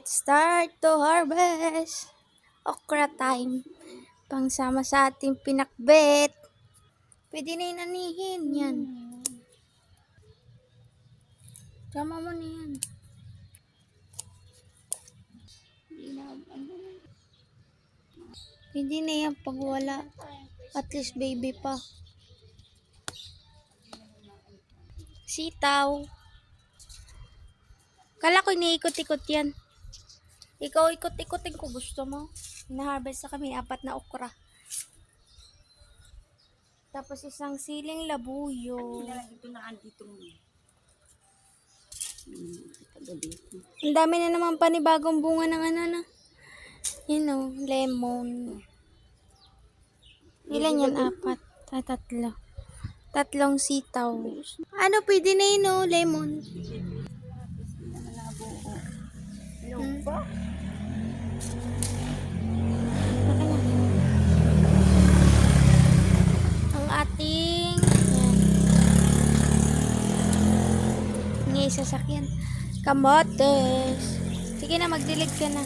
Start to harvest. Okra time. Pangsama sa ating pinakbet. Pwede na yung anihin. Yan. Sama mo na yan. Pwede na yan pag wala. At least baby pa. Sitaw. Kala ko iniikot-ikot yan. Ikaw ikot-ikotin ko gusto mo. Na-harvest na kami 4 na okra. Tapos isang siling labuyo. Ito na andito mo. Ang dami na naman panibagong bunga ng lemon. Ilan yan? 4. 3. 3 sitaw. Ano, pwede na yun, lemon. Lupa? Ang ating sasakyan. Kamotes. Sige na, magdilig ka na.